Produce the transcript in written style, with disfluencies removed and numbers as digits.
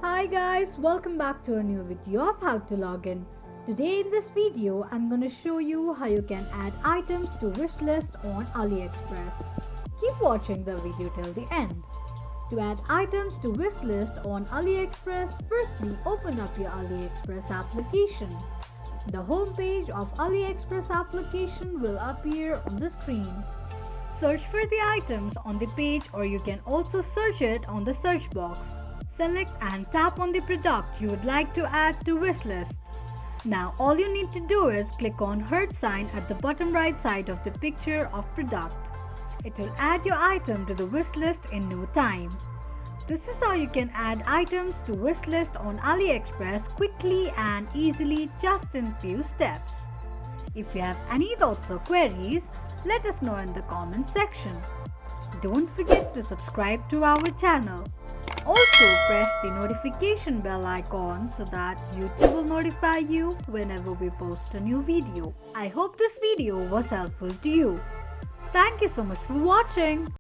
Hi guys, welcome back to a new video of how to log in. Today in this video, I'm going to show you how you can add items to wishlist on AliExpress. Keep watching the video till the end. To add items to wishlist on AliExpress, firstly open up your AliExpress application. The home page of AliExpress application will appear on the screen. Search for the items on the page, or you can also search it on the search box. Select and tap on the product you would like to add to wishlist. Now all you need to do is click on heart sign at the bottom right side of the picture of product. It will add your item to the wishlist in no time. This is how you can add items to wishlist on AliExpress quickly and easily, just in few steps. If you have any doubts or queries, let us know in the comment section. Don't forget to subscribe to our channel. Also press the notification bell icon so that YouTube will notify you whenever we post a new video. I hope this video was helpful to you. Thank you so much for watching.